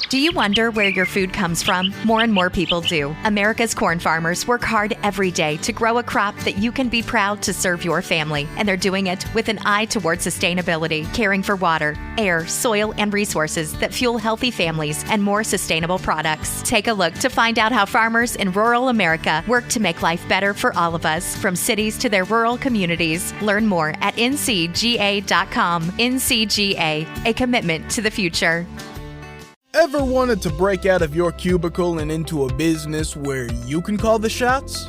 Do you wonder where your food comes from? More and more people do. America's corn farmers work hard every day to grow a crop that you can be proud to serve your family. And they're doing it with an eye toward sustainability, caring for water, air, soil, and resources that fuel healthy families and more sustainable products. Take a look to find out how farmers in rural America work to make life better for all of us, from cities to their rural communities. Learn more at ncga.com. NCGA, a commitment to the future. Ever wanted to break out of your cubicle and into a business where you can call the shots?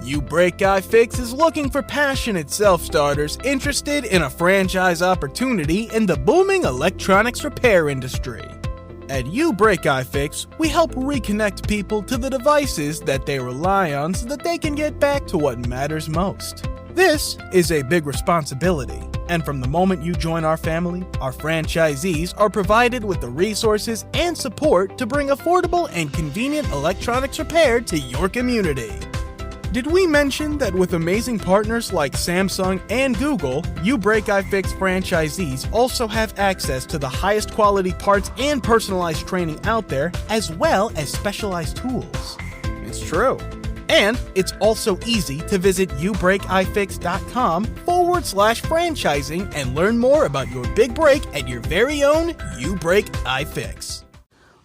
YouBreakIFix is looking for passionate self-starters interested in a franchise opportunity in the booming electronics repair industry. At YouBreakIFix, we help reconnect people to the devices that they rely on so that they can get back to what matters most. This is a big responsibility. And from the moment you join our family, our franchisees are provided with the resources and support to bring affordable and convenient electronics repair to your community. Did we mention that with amazing partners like Samsung and Google, YouBreakIFix franchisees also have access to the highest quality parts and personalized training out there, as well as specialized tools? It's true. And it's also easy to visit YouBreakIFix.com/franchising and learn more about your big break at your very own YouBreakIFix.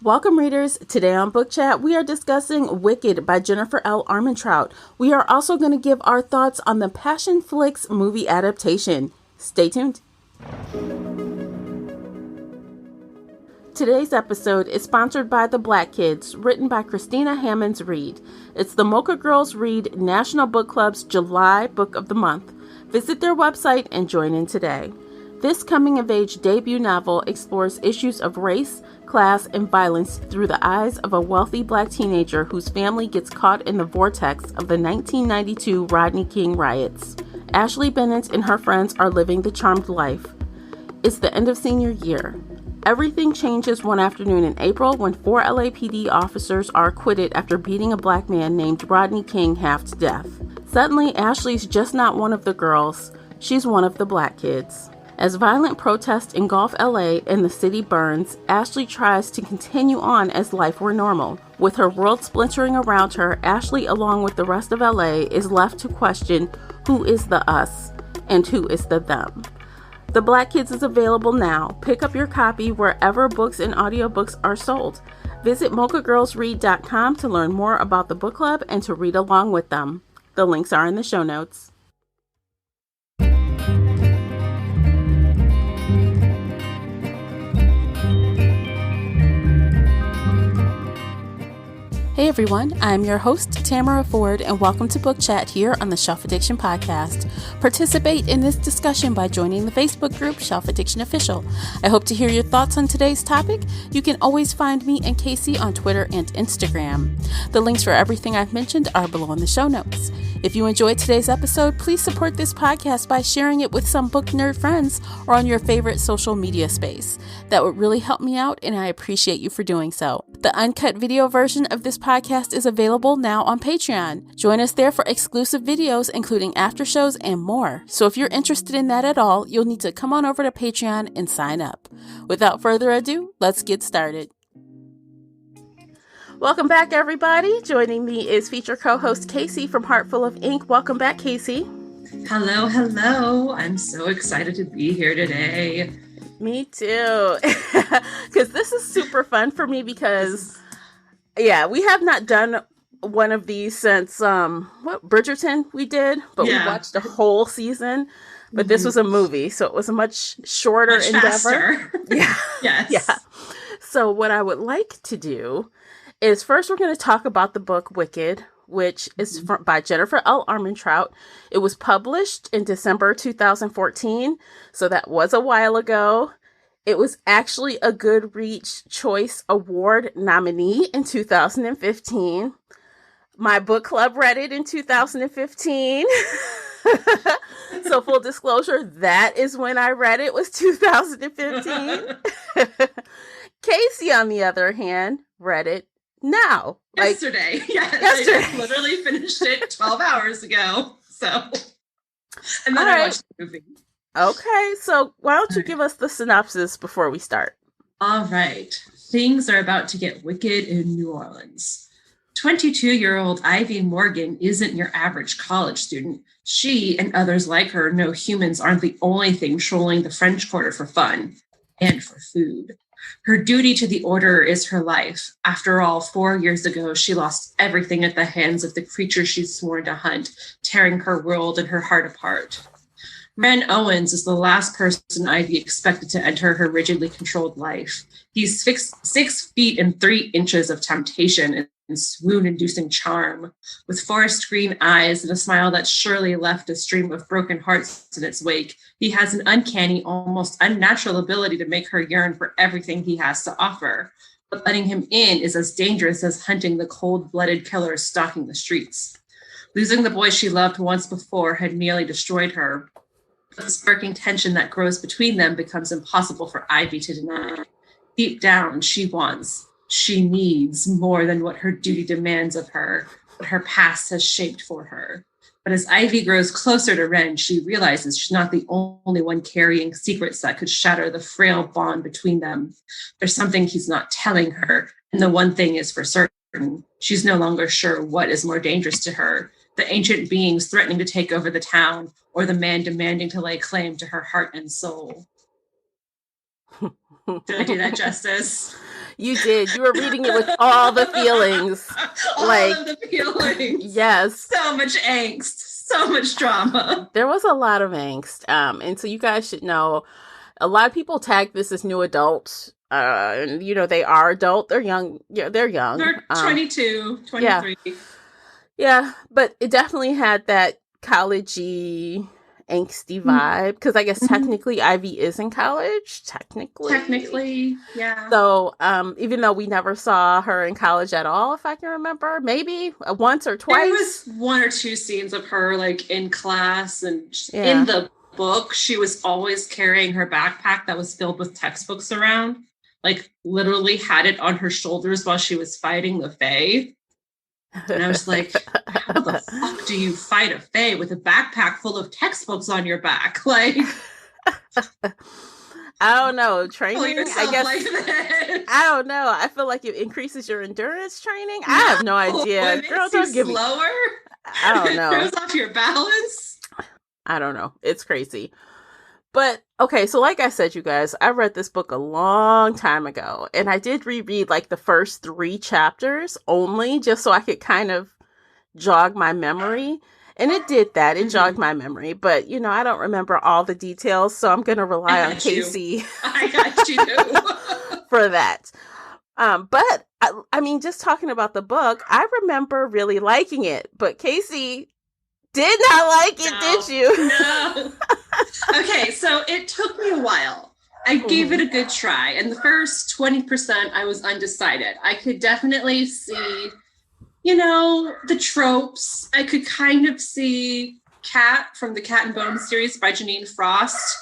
Welcome, readers. Today on Book Chat, we are discussing Wicked by Jennifer L. Armentrout. We are also going to give our thoughts on the Passion Flix movie adaptation. Stay tuned. Today's episode is sponsored by The Black Kids, written by Christina Hammonds Reed. It's the Mocha Girls Read National Book Club's July Book of the Month. Visit their website and join in today. This coming-of-age debut novel explores issues of race, class, and violence through the eyes of a wealthy Black teenager whose family gets caught in the vortex of the 1992 Rodney King riots. Ashley Bennett and her friends are living the charmed life. It's the end of senior year. Everything changes one afternoon in April when 4 LAPD officers are acquitted after beating a Black man named Rodney King half to death. Suddenly, Ashley's just not one of the girls. She's one of the Black kids. As violent protests engulf LA and the city burns, Ashley tries to continue on as life were normal. With her world splintering around her, Ashley, along with the rest of LA, is left to question who is the us and who is the them. The Black Kids is available now. Pick up your copy wherever books and audiobooks are sold. Visit mochagirlsread.com to learn more about the book club and to read along with them. The links are in the show notes. Hey everyone, I'm your host, Tamara Ford, and welcome to Book Chat here on the Shelf Addiction Podcast. Participate in this discussion by joining the Facebook group Shelf Addiction Official. I hope to hear your thoughts on today's topic. You can always find me and Casey on Twitter and Instagram. The links for everything I've mentioned are below in the show notes. If you enjoyed today's episode, please support this podcast by sharing it with some book nerd friends or on your favorite social media space. That would really help me out, and I appreciate you for doing so. The uncut video version of this podcast is available now on Patreon. Join us there for exclusive videos, including after shows and more. So if you're interested in that at all, you'll need to come on over to Patreon and sign up. Without further ado, let's get started. Welcome back, everybody. Joining me is feature co-host Casey from Heartful of Ink. Welcome back, Casey. Hello, hello. I'm so excited to be here today. Me too. Because this is super fun for me because, yeah, we have not done one of these since, Bridgerton we did, but we watched a whole season. But this was a movie, so it was a much shorter endeavor. Faster. Yeah. Yes. Yeah. So what I would like to do is first we're going to talk about the book Wicked, which is by Jennifer L. Armentrout. It was published in December 2014, so that was a while ago. It was actually a Goodreads Choice Award nominee in 2015. My book club read it in 2015. So full disclosure, that is when I read it, was 2015. Casey, on the other hand, read it now. Yesterday. Yesterday. I literally finished it 12 hours ago. So, and then I watched the movie. Okay, so why don't you give us the synopsis before we start? All right. Things are about to get wicked in New Orleans. 22-year-old Ivy Morgan isn't your average college student. She and others like her know humans aren't the only thing trolling the French Quarter for fun and for food. Her duty to the order is her life. After all, 4 years ago, she lost everything at the hands of the creature she'd sworn to hunt, tearing her world and her heart apart. Ren Owens is the last person Ivy expected to enter her rigidly controlled life. He's 6 feet and 3 inches of temptation and swoon-inducing charm, with forest green eyes and a smile that surely left a stream of broken hearts in its wake. He has an uncanny, almost unnatural ability to make her yearn for everything he has to offer. But letting him in is as dangerous as hunting the cold-blooded killers stalking the streets. Losing the boy she loved once before had nearly destroyed her. The sparking tension that grows between them becomes impossible for Ivy to deny. Deep down, she needs more than what her duty demands of her, what her past has shaped for her. But as Ivy grows closer to Ren, she realizes she's not the only one carrying secrets that could shatter the frail bond between them. There's something he's not telling her, and the one thing is for certain. She's no longer sure what is more dangerous to her, the ancient beings threatening to take over the town, or the man demanding to lay claim to her heart and soul. Did I do that justice? You did. You were reading it with all the feelings. All of the feelings. Yes. So much angst. So much drama. There was a lot of angst. And so you guys should know, a lot of people tag this as new adult. And, they are adult. They're young. Yeah, they're young. They're 22, 23. Yeah, but it definitely had that college-y, angsty vibe, because I guess technically Ivy is in college. Technically, yeah. So even though we never saw her in college at all, if I can remember, maybe once or twice. There was 1 or 2 scenes of her in class, and in the book she was always carrying her backpack that was filled with textbooks around, literally had it on her shoulders while she was fighting the Fae. And I was like, how the fuck do you fight a Fae with a backpack full of textbooks on your back? I don't know. Training, I guess. I don't know. I feel like it increases your endurance training. I have no idea. Girl, don't give me. Slower. I don't know. Throws off your balance. I don't know. It's crazy. But, okay, so like I said, you guys, I read this book a long time ago, and I did reread, the first 3 chapters only, just so I could kind of jog my memory, and it did that. It jogged my memory, but, I don't remember all the details, so I'm going to rely on Casey. I got you. For that. But, I mean, just talking about the book, I remember really liking it, but Casey did not like it, did you? No. Okay, so it took me a while. I gave it a good try. And the first 20%, I was undecided. I could definitely see, the tropes. I could kind of see Kat from the Cat and Bone series by Janine Frost.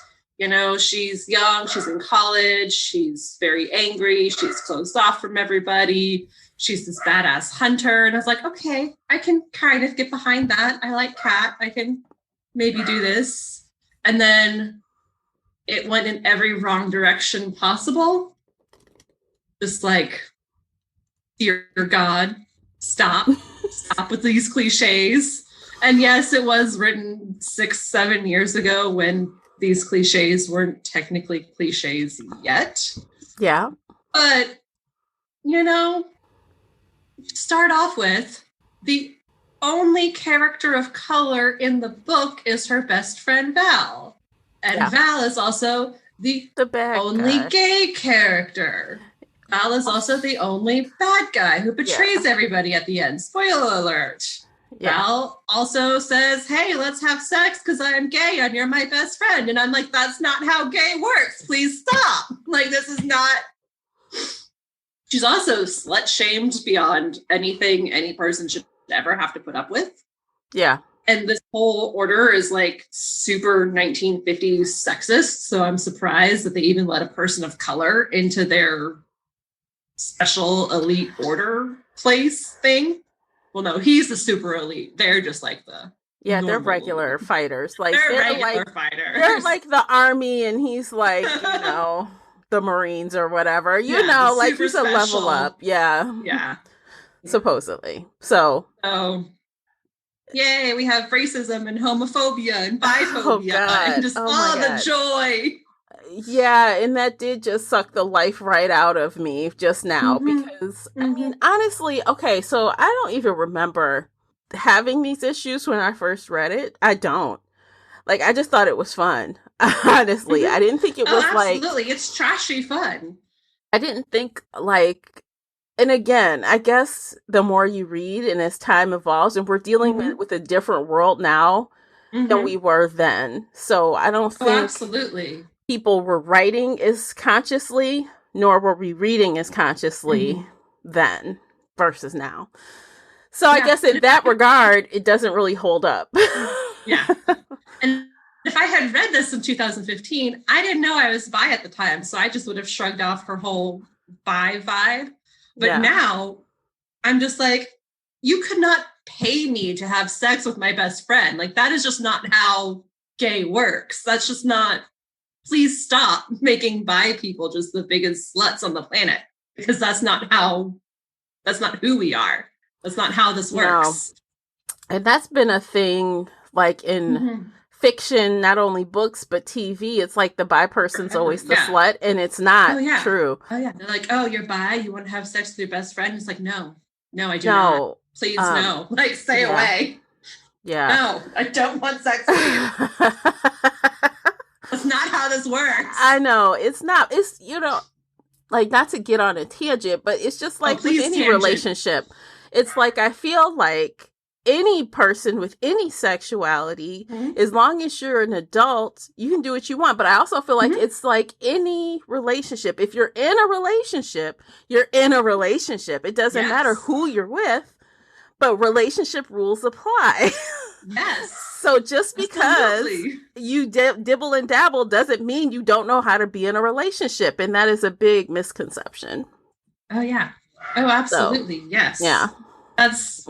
She's young, she's in college, she's very angry, she's closed off from everybody. She's this badass hunter. And I was like, okay, I can kind of get behind that. I like Kat. I can maybe do this. And then it went in every wrong direction possible. Just dear God, stop with these cliches. And yes, it was written 6-7 years ago when these cliches weren't technically cliches yet. Yeah. But, start off with the only character of color in the book is her best friend Val. And Val is also the only gay character. Val is also the only bad guy who betrays everybody at the end. Spoiler alert. Yeah. Val also says, hey, let's have sex because I'm gay and you're my best friend. And I'm like, that's not how gay works. Please stop. This is not... She's also slut-shamed beyond anything any person should ever have to put up with. Yeah. And this whole order is super 1950s sexist. So I'm surprised that they even let a person of color into their special elite order place thing. Well, no, he's the super elite. They're just the... Yeah, they're regular fighters. They're regular fighters. They're the army, and he's the Marines or whatever. You Yeah, know, the like super he's a level special. up. Yeah. Yeah. Supposedly. So. Oh, yay, we have racism and homophobia and biphobia and just all the joy. Yeah, and that did just suck the life right out of me just now because, I mean, honestly, okay, so I don't even remember having these issues when I first read it. I don't. Like, I just thought it was fun. Honestly, I didn't think it was absolutely. It's trashy fun. I didn't think like, and again, I guess the more you read and as time evolves, and we're dealing with a different world now than we were then. So I don't think absolutely. People were writing as consciously, nor were we reading as consciously then versus now. So I guess in that regard, it doesn't really hold up. Yeah. And if I had read this in 2015, I didn't know I was bi at the time. So I just would have shrugged off her whole bi vibe. But now I'm just like, you could not pay me to have sex with my best friend. Like, that is just not how gay works. That's just not, please stop making bi people just the biggest sluts on the planet, because that's not who we are. That's not how this works. No. And that's been a thing, like in fiction, not only books, but TV. It's like the bi person's always the slut, and it's not true. Oh, yeah. They're like, oh, you're bi? You want to have sex with your best friend? It's like, no, I do not. Please, no. Like, stay away. Yeah. No, I don't want sex with you. That's not how this works. I know. It's not. It's, you know, like, not to get on a tangent, but it's just like with any relationship. It's like, I feel like any person with any sexuality, as long as you're an adult, you can do what you want. But I also feel like it's like any relationship. If you're in a relationship, you're in a relationship. It doesn't matter who you're with, but relationship rules apply. Yes. So just because you dibble and dabble doesn't mean you don't know how to be in a relationship. And that is a big misconception. Oh, yeah. Oh, absolutely. So, yes. Yeah. That's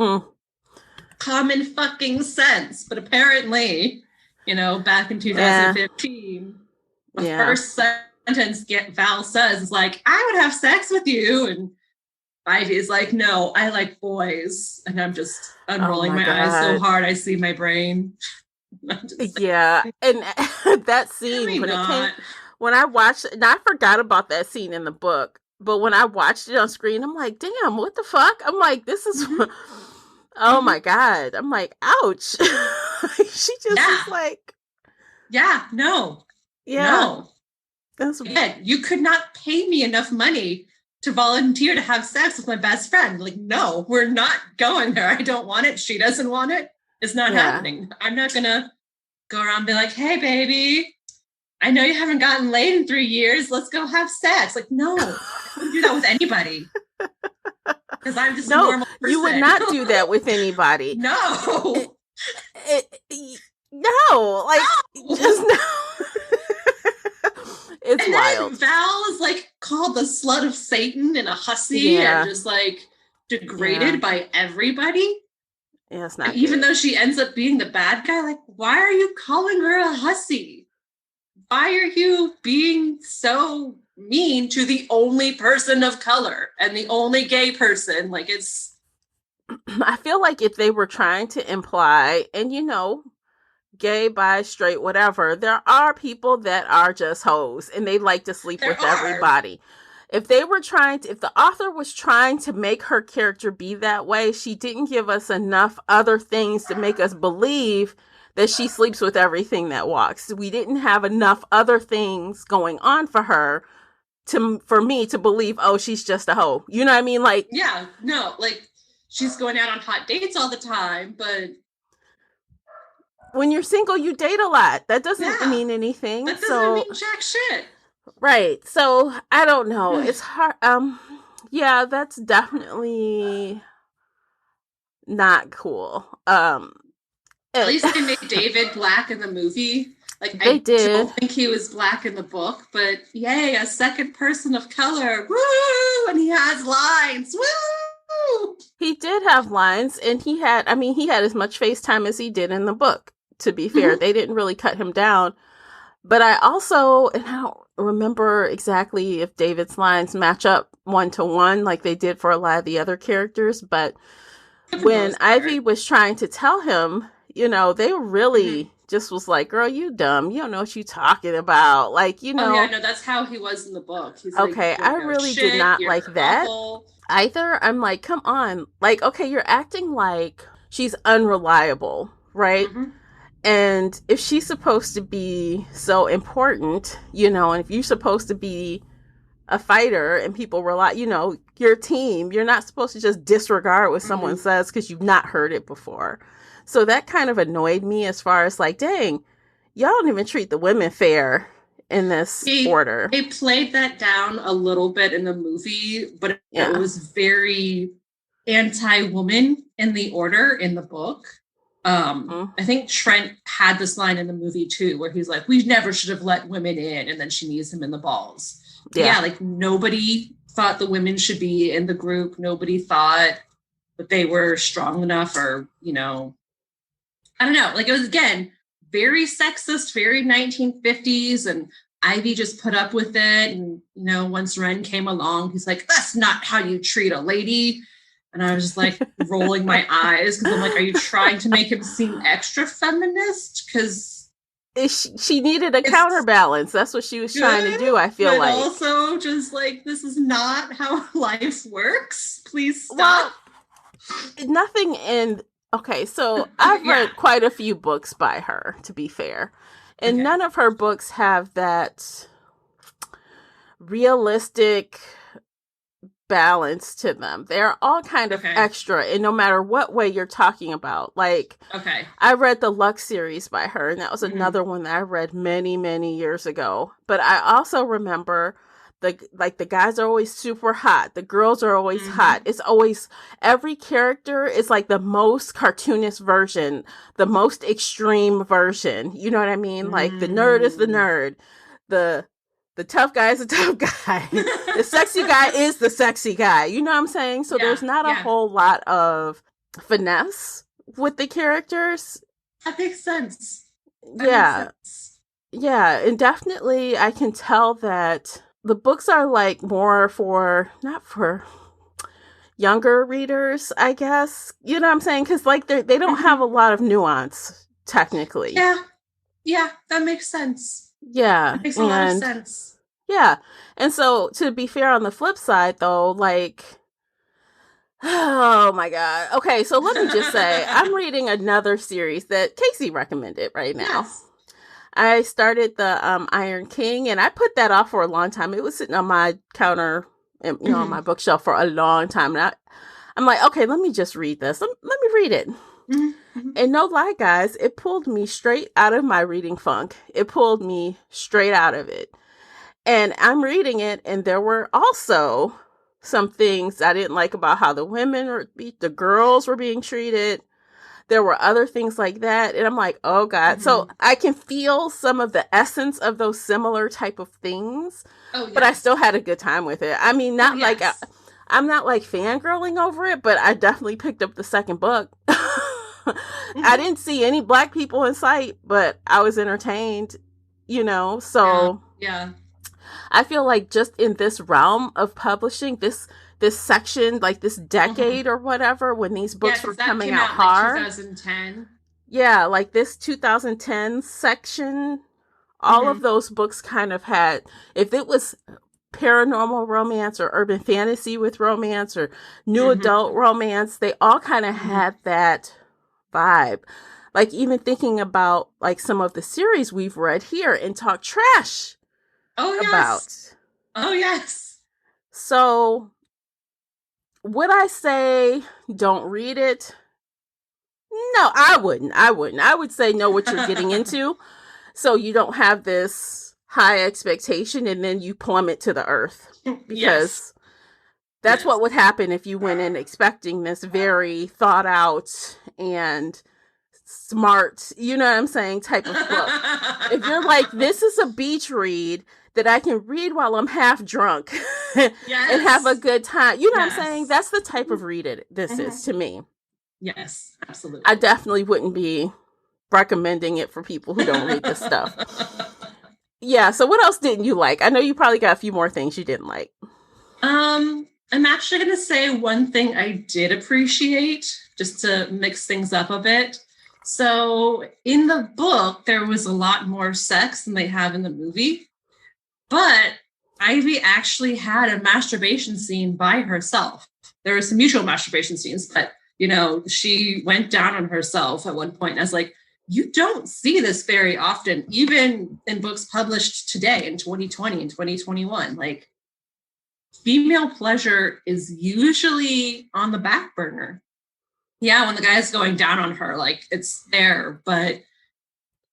common fucking sense. But apparently, you know, back in 2015, the first sentence Val says is like, I would have sex with you. And Ivy is like, no, I like boys. And I'm just unrolling my eyes so hard I see my brain. Yeah. And that scene, when I watched, and I forgot about that scene in the book, but when I watched it on screen, I'm like, damn, what the fuck? I'm like, this is, oh my God. I'm like, ouch. She just is like. Yeah, no. Yeah. No. Again, you could not pay me enough money to volunteer to have sex with my best friend. Like, no, we're not going there. I don't want it. She doesn't want it. It's not happening. I'm not going to go around and be like, hey, baby, I know you haven't gotten laid in 3 years. Let's go have sex. Like, no, I wouldn't do that with anybody. Because I'm just a normal person. You would not do that with anybody. No. No. Like, just no. It's and wild. Then Val is like called the slut of Satan and a hussy and just like degraded by everybody. Yeah, it's not. Even though she ends up being the bad guy, like, why are you calling her a hussy? Why are you being so mean to the only person of color and the only gay person? Like, it's. I feel like if they were trying to imply, and you know, gay, bi, straight, whatever, there are people that are just hoes and they like to sleep with everybody. If they were if the author was trying to make her character be that way, she didn't give us enough other things to make us believe that she sleeps with everything that walks. We didn't have enough other things going on for her for me to believe, oh, she's just a hoe. You know what I mean? Like, yeah, no, like she's going out on hot dates all the time, but when you're single, you date a lot. That doesn't mean anything. That doesn't mean jack shit. Right. So I don't know. It's hard. Yeah, that's definitely not cool. At least they made David black in the movie. Like, they did. I don't think he was black in the book, but yay, a second person of color. Woo! And he has lines. Woo! He did have lines, and he had as much face time as he did in the book. To be fair, they didn't really cut him down. But I also, and I don't remember exactly if David's lines match up 1-to-1 like they did for a lot of the other characters, but when Ivy was trying to tell him, they really just was like, girl, you dumb. You don't know what you talking about. Like, Oh, yeah, no, that's how he was in the book. He's okay, like, I really did not like that either. I'm like, come on. Like, okay, you're acting like she's unreliable, right? And if she's supposed to be so important, and if you're supposed to be a fighter and people rely, your team, you're not supposed to just disregard what someone says because you've not heard it before. So that kind of annoyed me as far as like, dang, y'all don't even treat the women fair in this order. They played that down a little bit in the movie, but it was very anti-woman in the order in the book. I think Trent had this line in the movie too, where he's like, we never should have let women in, and then she knees him in the balls. Yeah, like nobody thought the women should be in the group. Nobody thought that they were strong enough, or, I don't know. Like, it was, again, very sexist, very 1950s, and Ivy just put up with it. And, once Ren came along, he's like, that's not how you treat a lady. And I was just like rolling my eyes because I'm like, are you trying to make him seem extra feminist? Because she needed a counterbalance. That's what she was trying to do, I feel like. Also, just like, this is not how life works. Please stop. Well, nothing in... Okay, so I've read quite a few books by her, to be fair. And none of her books have that realistic balance to them. They're all kind of extra, and no matter what way you're talking about. Like, I read the Lux series by her, and that was another one that I read many, many years ago. But I also remember the guys are always super hot. The girls are always hot. It's always, every character is like the most cartoonist version, the most extreme version. You know what I mean? Like, the nerd is the nerd. The tough guy is the tough guy. The sexy guy is the sexy guy. You know what I'm saying? So there's not a whole lot of finesse with the characters. That makes sense. Yeah, and definitely I can tell that the books are like more for, not for younger readers, I guess. You know what I'm saying? Because like they don't have a lot of nuance, technically. Yeah, that makes sense. Yeah. It makes a lot of sense. Yeah. And so, to be fair, on the flip side, though, like, oh my God. Okay, so let me just say, I'm reading another series that Casey recommended right now. Yes. I started the Iron King, and I put that off for a long time. It was sitting on my counter, on my bookshelf for a long time. And I'm like, okay, let me just read this. Let me read it. And no lie, guys, it pulled me straight out of my reading funk. It pulled me straight out of it. And I'm reading it, and there were also some things I didn't like about how the the girls were being treated. There were other things like that. And I'm like, oh God. So I can feel some of the essence of those similar type of things, but I still had a good time with it. I mean, not like, I'm not like fangirling over it, but I definitely picked up the second book. I didn't see any Black people in sight, but I was entertained, so I feel like just in this realm of publishing, this section, like this decade or whatever, when these books were coming out hard. Like 2010. Yeah, like this 2010 section, all of those books kind of had, if it was paranormal romance or urban fantasy with romance or new adult romance, they all kind of had that vibe. Like, even thinking about like some of the series we've read here and talk trash about. Oh yes. So would I say don't read it? No, I wouldn't. I would say know what you're getting into, so you don't have this high expectation and then you plummet to the earth, because that's what would happen if you went in expecting this very thought out and smart, you know what I'm saying, type of book. If you're like, this is a beach read that I can read while I'm half drunk and have a good time, you know what I'm saying? That's the type of read this is to me. Yes, absolutely. I definitely wouldn't be recommending it for people who don't read this stuff. Yeah, so what else didn't you like? I know you probably got a few more things you didn't like. I'm actually going to say one thing I did appreciate, just to mix things up a bit. So in the book, there was a lot more sex than they have in the movie, but Ivy actually had a masturbation scene by herself. There were some mutual masturbation scenes, but, she went down on herself at one point. I was like, you don't see this very often, even in books published today in 2020 and 2021. Like, female pleasure is usually on the back burner. Yeah, when the guy's going down on her, like, it's there, but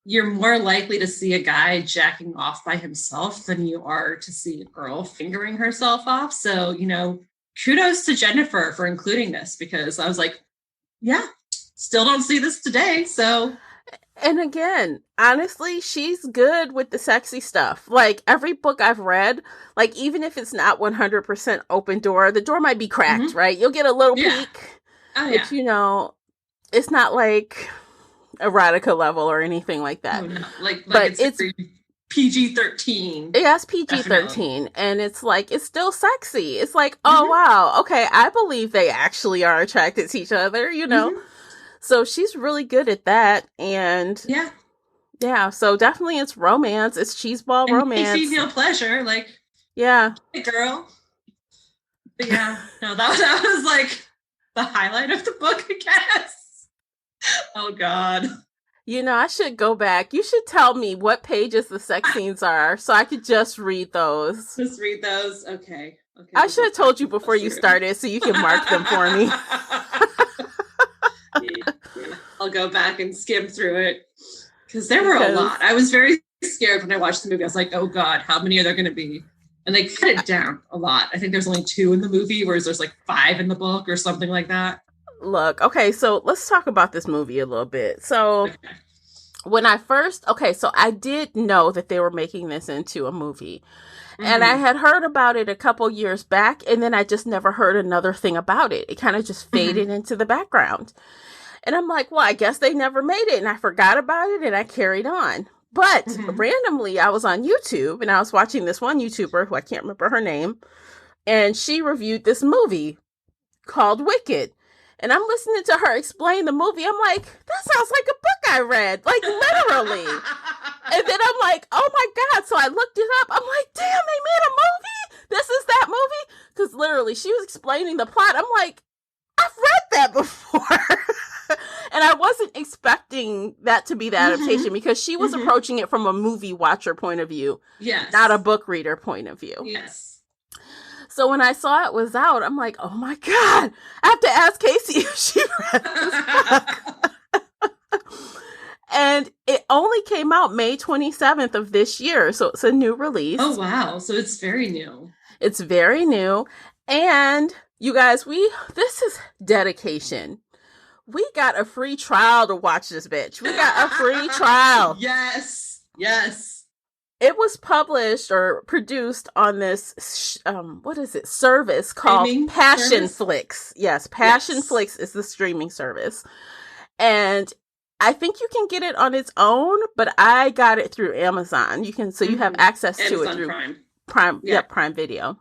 you're more likely to see a guy jacking off by himself than you are to see a girl fingering herself off. So, kudos to Jennifer for including this, because I was like, yeah, still don't see this today. So, and again, honestly, she's good with the sexy stuff. Like, every book I've read, like, even if it's not 100% open door, the door might be cracked, right? You'll get a little peek. Oh, yeah. But, it's not like erotica level or anything like that. Oh, no. Like but it's PG-13. Yes, PG-13. Definitely. And it's like, it's still sexy. It's like, oh, wow. Okay, I believe they actually are attracted to each other, So she's really good at that. And yeah, so definitely it's romance. It's cheeseball romance. Female pleasure. Like, yeah. Hey, girl. But yeah, no, that was like the highlight of the book, I guess. Oh, God. I should go back. You should tell me what pages the sex scenes are so I could just read those. Just read those? Okay. I should have told you before you started so you can mark them for me. Yeah. I'll go back and skim through it because there were a lot. I was very scared when I watched the movie. I was like, oh, God, how many are there going to be? And they cut it down a lot. I think there's only 2 in the movie, whereas there's like 5 in the book or something like that. Look, okay, so let's talk about this movie a little bit. So when I so I did know that they were making this into a movie. And I had heard about it a couple years back, and then I just never heard another thing about it. It kind of just faded into the background. And I'm like, well, I guess they never made it, and I forgot about it, and I carried on. But randomly, I was on YouTube, and I was watching this one YouTuber, who I can't remember her name, and she reviewed this movie called Wicked. And I'm listening to her explain the movie. I'm like, that sounds like a book I read, like literally. And then I'm like, oh my God. So I looked it up. I'm like, damn, they made a movie? This is that movie? Because literally she was explaining the plot. I'm like, I've read that before. And I wasn't expecting that to be the adaptation because she was approaching it from a movie watcher point of view. Yes. Not a book reader point of view. Yes. So when I saw it was out, I'm like, oh my God, I have to ask Casey if she read this book. And it only came out May 27th of this year. So it's a new release. Oh, wow. So it's very new. It's very new. And you guys, this is dedication. We got a free trial to watch this bitch. We got a free trial. Yes. Yes. It was published or produced on this, service called Passion Flix. Yes, Passion Flix is the streaming service. And I think you can get it on its own, but I got it through Amazon. You have access to it through Prime Video.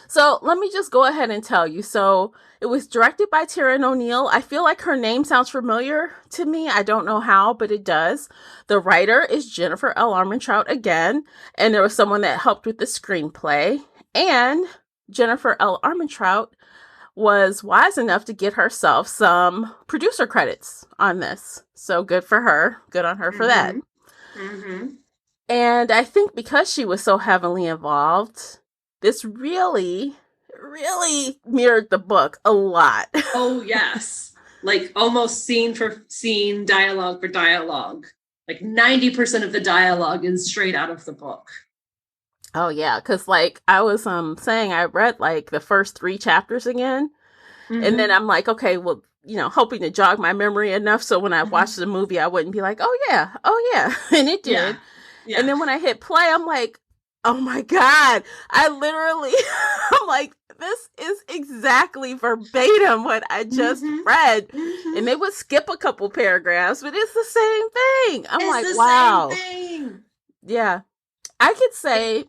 So let me just go ahead and tell you. So it was directed by Taryn O'Neill. I feel like her name sounds familiar to me. I don't know how, but it does. The writer is Jennifer L. Armentrout again. And there was someone that helped with the screenplay. And Jennifer L. Armentrout was wise enough to get herself some producer credits on this. So good for her. Good on her for that. And I think because she was so heavily involved, this really mirrored the book a lot. Oh, yes. Like almost scene for scene, dialogue for dialogue. Like 90% of the dialogue is straight out of the book. Oh, yeah. Because like I was saying, I read like the first 3 chapters again. And then I'm like, okay, well, hoping to jog my memory enough so when I watched the movie, I wouldn't be like, oh, yeah. And it did. Yeah. And then when I hit play, I'm like, oh my God, I'm like, this is exactly verbatim what I just read. And they would skip a couple paragraphs, but it's the same thing. I'm like, wow. Yeah. I could say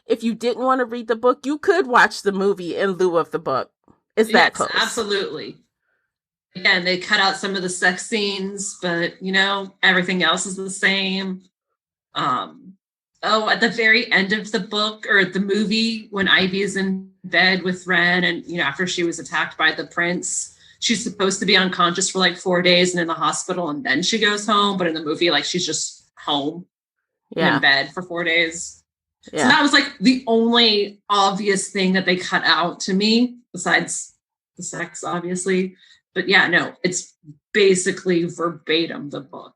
if you didn't want to read the book, you could watch the movie in lieu of the book. It's that close. Absolutely. Again, they cut out some of the sex scenes, but everything else is the same. At the very end of the book or the movie, when Ivy is in bed with Ren and after she was attacked by the prince, she's supposed to be unconscious for like 4 days and in the hospital, and then she goes home. But in the movie, like, she's just home and in bed for 4 days. Yeah. So that was like the only obvious thing that they cut out to me, besides the sex, obviously. But yeah, no, it's basically verbatim the book.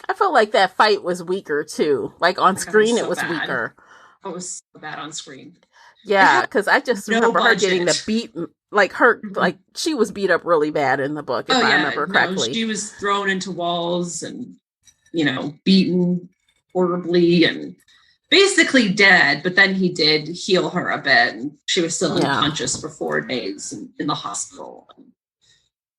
I felt like that fight was weaker too. Like on screen, it was weaker. It was so bad on screen. Yeah, because I just remember her getting the beat, like her, like she was beat up really bad in the book, if I remember correctly. No, she was thrown into walls and, beaten horribly and basically dead. But then he did heal her a bit, and she was still unconscious for 4 days in the hospital.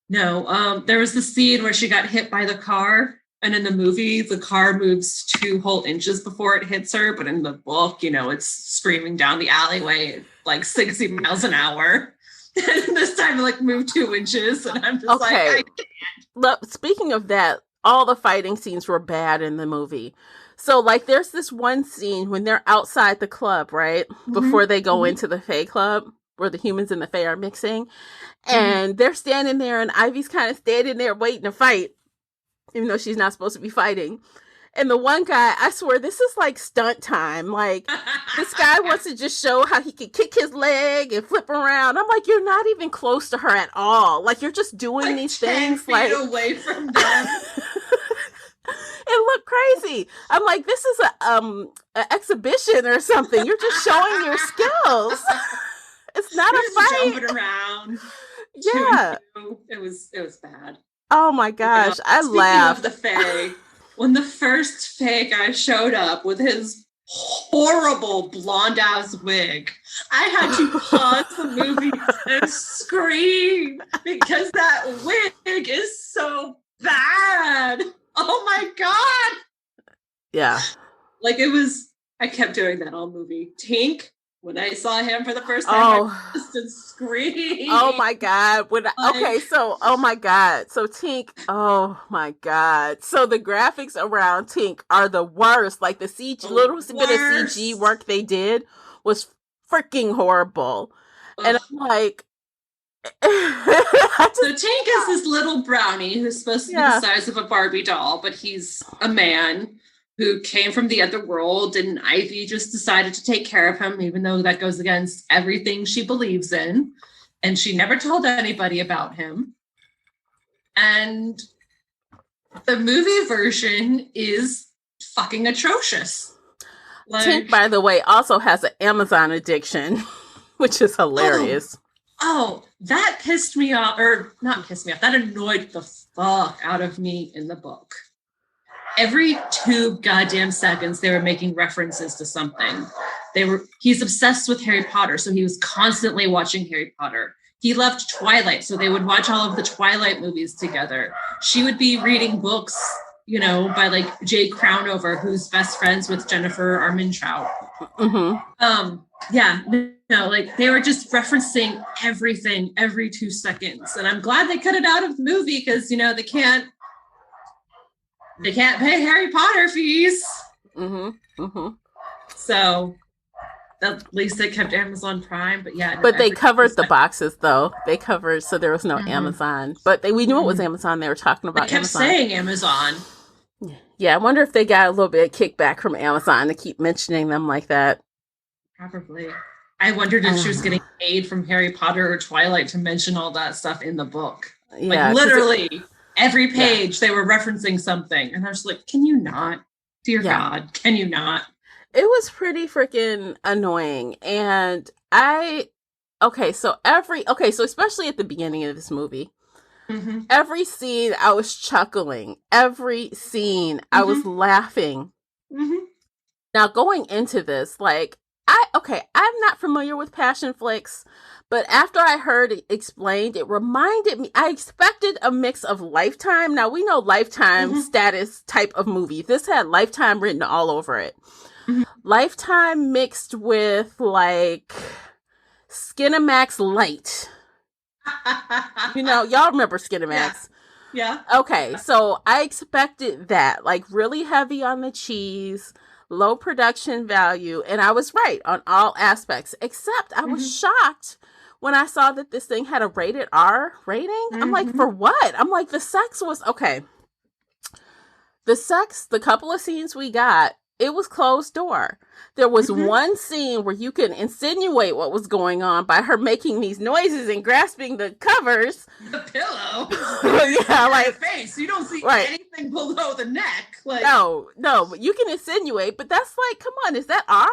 No, there was the scene where she got hit by the car. And in the movie, the car moves 2 whole inches before it hits her. But in the book, it's screaming down the alleyway at like 60 miles an hour. And this time it like moved 2 inches. And I'm just like, I can't. Look, speaking of that, all the fighting scenes were bad in the movie. So like there's this one scene when they're outside the club, right? Mm-hmm. Before they go into the Fae club, where the humans and the Fae are mixing. And they're standing there and Ivy's kind of standing there waiting to fight, even though she's not supposed to be fighting. And the one guy, I swear, this is like stunt time. Like, this guy wants to just show how he can kick his leg and flip around. I'm like, you're not even close to her at all. Like, you're just doing like these 10 things. Feet like away from them. It looked crazy. I'm like, this is an exhibition or something. You're just showing your skills. It's not a fight. Jumping around. Yeah. It was bad. Oh my gosh, I laughed. Of the Fae, when the first Fae guy showed up with his horrible blonde ass wig, I had to pause the movie and scream because that wig is so bad. Oh my god. Yeah. Like I kept doing that all movie. Tink, when I saw him for the first time, I just screamed. Oh my god! Oh my god! So Tink, oh my god! So the graphics around Tink are the worst. Like the CG, little bit of CG work they did was freaking horrible. And I'm like, so Tink is this little brownie who's supposed to be the size of a Barbie doll, but he's a man who came from the other world, and Ivy just decided to take care of him, even though that goes against everything she believes in. And she never told anybody about him. And the movie version is fucking atrocious. Like, Tink, by the way, also has an Amazon addiction, which is hilarious. Oh, that pissed me off, or not pissed me off, that annoyed the fuck out of me in the book. Every 2 goddamn seconds, they were making references to something. He's obsessed with Harry Potter, so he was constantly watching Harry Potter. He loved Twilight, so they would watch all of the Twilight movies together. She would be reading books, by like Jay Crownover, who's best friends with Jennifer Armentrout. Like they were just referencing everything every 2 seconds. And I'm glad they cut it out of the movie because, they can't pay Harry Potter fees. So at least they kept Amazon Prime, but yeah. But they covered the boxes though. They covered, so there was no Amazon. But we knew it was Amazon. They were talking about Amazon. They kept saying Amazon. Yeah, I wonder if they got a little bit of kickback from Amazon to keep mentioning them like that. Probably. I wondered if she was getting paid from Harry Potter or Twilight to mention all that stuff in the book. Yeah, like literally. Every page they were referencing something. And I was like, can you not? Dear God, can you not? It was pretty freaking annoying. And so especially at the beginning of this movie, every scene I was chuckling. Every scene I was laughing. Now going into this, like, I'm not familiar with passion flicks, but after I heard it explained, it reminded me, I expected a mix of Lifetime. Now, we know Lifetime status type of movie. This had Lifetime written all over it. Lifetime mixed with, like, Skinamax Light. Y'all remember Skinamax. Yeah. Okay, so I expected that, like, really heavy on the cheese, low production value, and I was right on all aspects, except I was shocked when I saw that this thing had a rated R rating. I'm like, for what? I'm like, the sex was, okay. The couple of scenes we got, it was closed door. There was one scene where you can insinuate what was going on by her making these noises and grasping the covers. The pillow. Yeah, like face. You don't see anything below the neck. Like, no, but you can insinuate. But that's like, come on, is that R?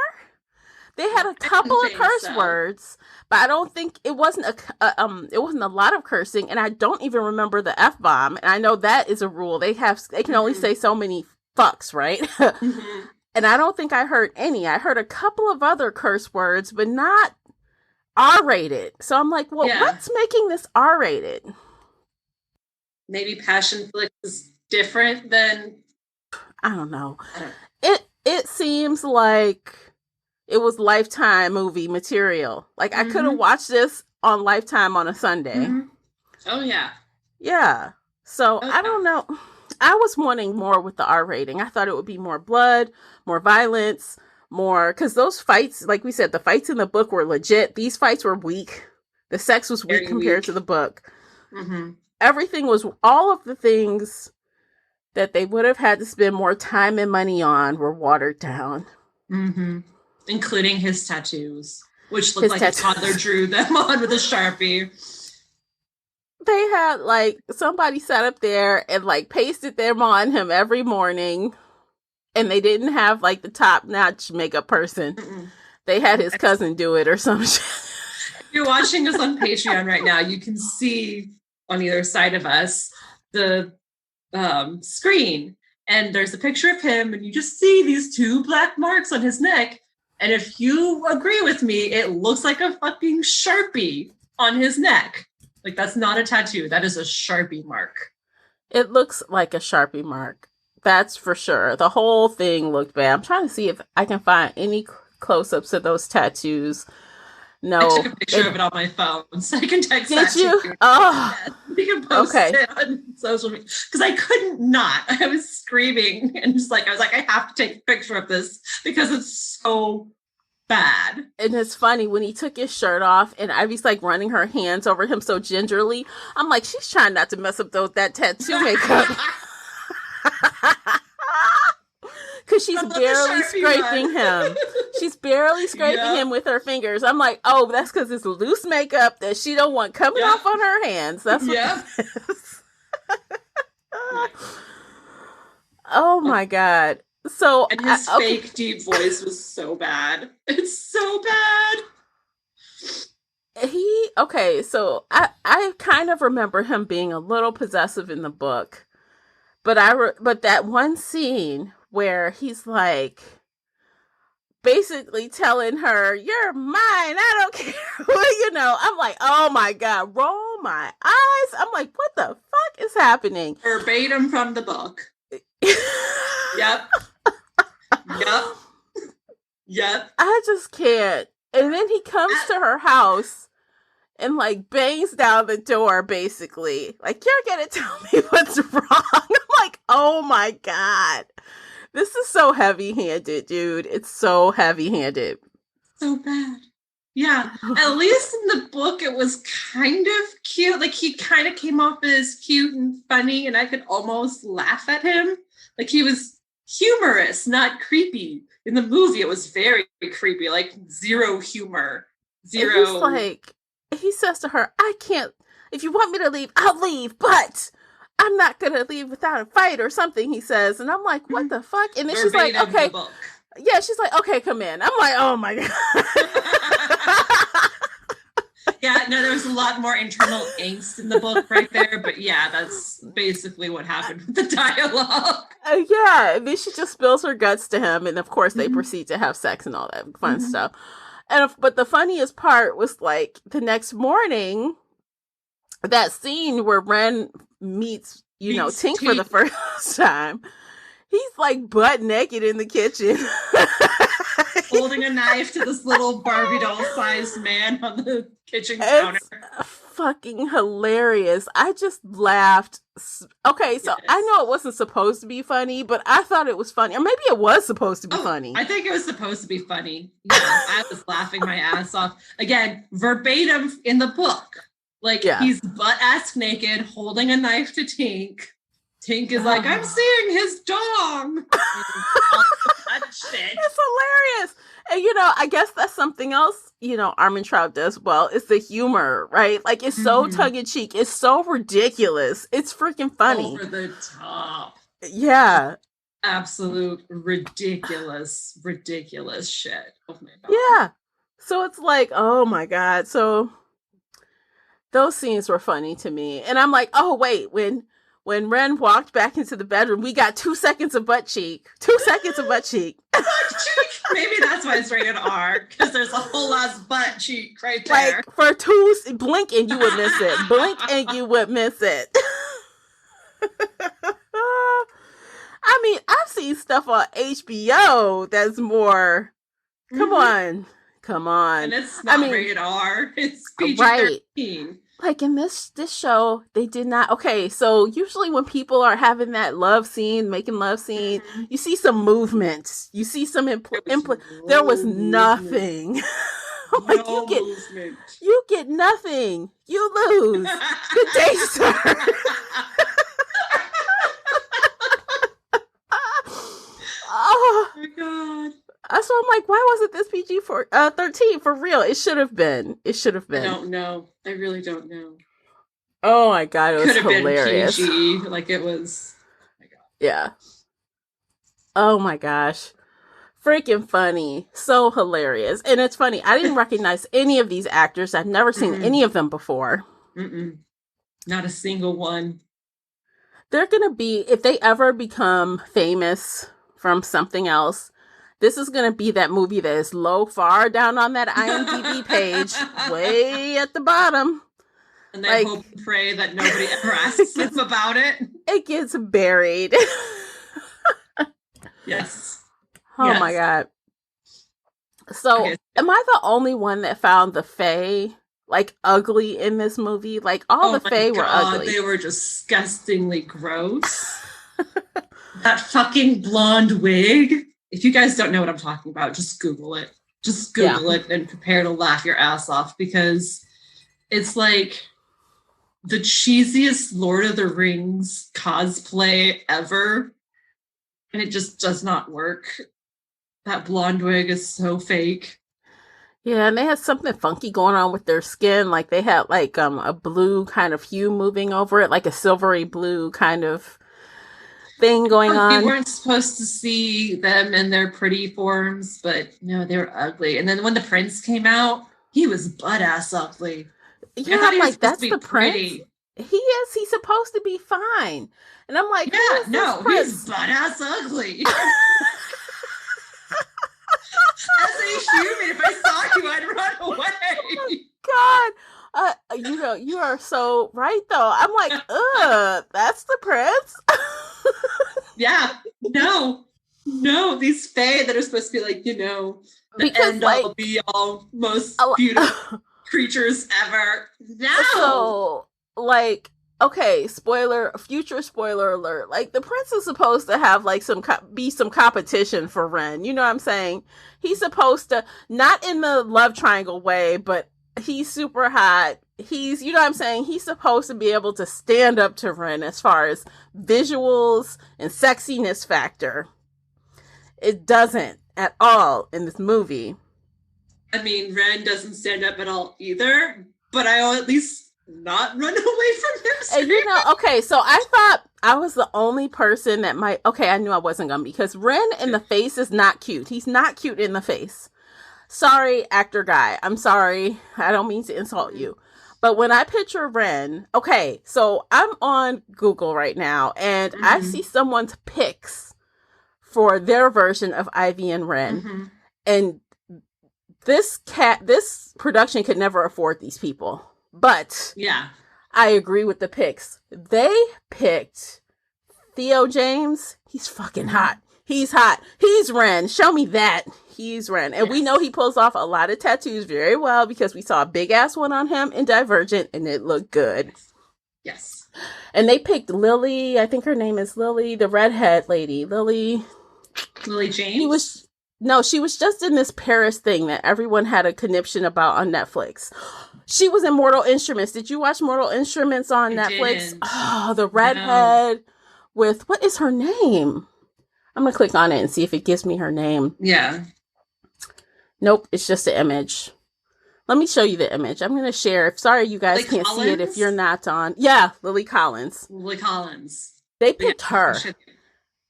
They had a couple of curse words, but I don't think it wasn't a lot of cursing, and I don't even remember the F-bomb. And I know that is a rule. They can only say so many fucks, right? And I don't think I heard any. I heard a couple of other curse words, but not R-rated. So I'm like, well, what's making this R-rated? Maybe passion flick is different than... I don't know. It seems like it was Lifetime movie material. Like, I could have watched this on Lifetime on a Sunday. Oh, yeah. Yeah. So, Okay. I don't know. I was wanting more with the R rating. I thought it would be more blood, more violence, more... Because those fights, like we said, the fights in the book were legit. These fights were weak. The sex was weak compared to the book. Everything was... All of the things that they would have had to spend more time and money on were watered down. Including his tattoos, which looked like a toddler drew them on with a Sharpie. They had, like, somebody sat up there and, like, pasted them on him every morning. And they didn't have, like, the top-notch makeup person. They had his cousin do it or some shit. If you're watching us on Patreon right now, you can see on either side of us the screen. And there's a picture of him, and you just see these two black marks on his neck. And if you agree with me, it looks like a fucking Sharpie on his neck. Like, that's not a tattoo. That is a Sharpie mark. It looks like a Sharpie mark. That's for sure. The whole thing looked bad. I'm trying to see if I can find any close-ups of those tattoos. No. I took a picture of it on my phone, so I can text that to you. Oh. You can post it on social media. Because I couldn't not. I was screaming and just like, I was like, I have to take a picture of this because it's so bad. And it's funny, when he took his shirt off and Ivy's like running her hands over him so gingerly, I'm like, she's trying not to mess up that tattoo makeup. Because she's barely scraping him. She's barely scraping him with her fingers. I'm like, oh, that's because it's loose makeup that she don't want coming off on her hands. That's what that is. Oh my God. So, and his fake deep voice was so bad. It's so bad. So I kind of remember him being a little possessive in the book. But that one scene where he's like basically telling her, "You're mine, I don't care." I'm like, oh my God, roll my eyes. I'm like, what the fuck is happening? Verbatim from the book. Yep. I just can't. And then he comes to her house and like bangs down the door, basically. Like, you're gonna tell me what's wrong. I'm like, oh my God. This is so heavy-handed, dude. It's so heavy-handed. So bad. Yeah. At least in the book, it was kind of cute. Like, he kind of came off as cute and funny, and I could almost laugh at him. Like, he was humorous, not creepy. In the movie, it was very creepy. Like, zero humor. Zero. He's like, he says to her, I can't, if you want me to leave, I'll leave, but I'm not going to leave without a fight or something, he says. And I'm like, what the fuck? And then she's like, okay. Yeah, she's like, okay, come in. I'm like, oh my God. Yeah, no, there was a lot more internal angst in the book right there, but yeah, that's basically what happened with the dialogue. Yeah, and then she just spills her guts to him, and of course they proceed to have sex and all that fun stuff. But the funniest part was like the next morning, that scene where Ren meets Tink for the first time. He's like butt naked in the kitchen. Holding a knife to this little Barbie doll sized man on the kitchen counter. Fucking hilarious. I just laughed. Okay, so yes. I know it wasn't supposed to be funny, but I thought it was funny. Or maybe it was supposed to be funny. I think it was supposed to be funny. Yeah, I was laughing my ass off. Again, verbatim in the book. Like, he's butt-ass naked, holding a knife to Tink. Tink is like, I'm seeing his dong. Shit. It's hilarious. And, I guess that's something else, Armentrout does well. It's the humor, right? Like, it's so tongue-in-cheek. It's so ridiculous. It's freaking funny. Over the top. Yeah. Absolute ridiculous shit. Oh my God. Yeah. So it's like, oh my God. So those scenes were funny to me. And I'm like, oh, wait, when Ren walked back into the bedroom, we got 2 seconds of butt cheek. 2 seconds of butt cheek. Maybe that's why it's rated R, because there's a whole ass butt cheek right there. Like, for blink and you would miss it. Blink and you would miss it. I mean, I've seen stuff on HBO that's more, come on. And it's not rated R. It's PG-13. Right. Like in this show, they did not. Okay, so usually when people are having that making love scene, you see some movement. You see some there was nothing. Like movement. You get nothing. You lose. Good day, sir. Oh my God. So I'm like, why wasn't this PG-13 for real? It should have been. I don't know. I really don't know. Oh my God, it was hilarious. Been PG, like it was. Oh my God. Yeah. Oh my gosh. Freaking funny. So hilarious. And it's funny, I didn't recognize any of these actors. I've never seen any of them before. Not a single one. They're going to be, if they ever become famous from something else, this is going to be that movie that is far down on that IMDb page, way at the bottom. And they hope and pray that nobody ever asks them about it. It gets buried. Yes. Oh my God. So, am I the only one that found the Fae, ugly in this movie? Like, all the Fae were ugly. They were disgustingly gross. That fucking blonde wig. If you guys don't know what I'm talking about, just Google it. Just Google it and prepare to laugh your ass off, because it's like the cheesiest Lord of the Rings cosplay ever. And it just does not work. That blonde wig is so fake. Yeah, and they had something funky going on with their skin. Like they had a blue kind of hue moving over it, like a silvery blue kind of thing going on. We weren't supposed to see them in their pretty forms, but no, they were ugly. And then when the prince came out, he was butt-ass ugly. Yeah, I'm like, that's the prince? He's supposed to be fine. And I'm like, yeah, no, he's butt-ass ugly. As a human, if I saw you, I'd run away. Oh God. You are so right though. I'm like, that's the prince. Yeah, no, these fae that are supposed to be the end all be all most beautiful creatures ever. No. So okay, future spoiler alert. Like the prince is supposed to have be some competition for Ren. You know what I'm saying? He's supposed to, not in the love triangle way, but he's super hot. He's, you know what I'm saying? He's supposed to be able to stand up to Ren as far as visuals and sexiness factor. It doesn't at all in this movie. I mean, Ren doesn't stand up at all either, but I'll at least not run away from him. And okay, so I thought I was the only person that I knew I wasn't going to, because Ren in the face is not cute. He's not cute in the face. Sorry, actor guy. I'm sorry. I don't mean to insult you. But when I picture Ren, okay, so I'm on Google right now and I see someone's pics for their version of Ivy and Ren. And this production could never afford these people. But yeah, I agree with the picks. They picked Theo James. He's fucking hot. He's hot. He's Ren. Show me that. He's Ren. And we know he pulls off a lot of tattoos very well because we saw a big ass one on him in Divergent and it looked good. Yes. And they picked Lily. I think her name is Lily, the redhead lady. Lily James? She was just in this Paris thing that everyone had a conniption about on Netflix. She was in Mortal Instruments. Did you watch Mortal Instruments on Netflix? Didn't. Oh, the redhead with, what is her name? I'm going to click on it and see if it gives me her name. Yeah. Nope, it's just an image. Let me show you the image. I'm going to share. Sorry, you guys can't see it if you're not on. Yeah, Lily Collins. Lily Collins. They picked her.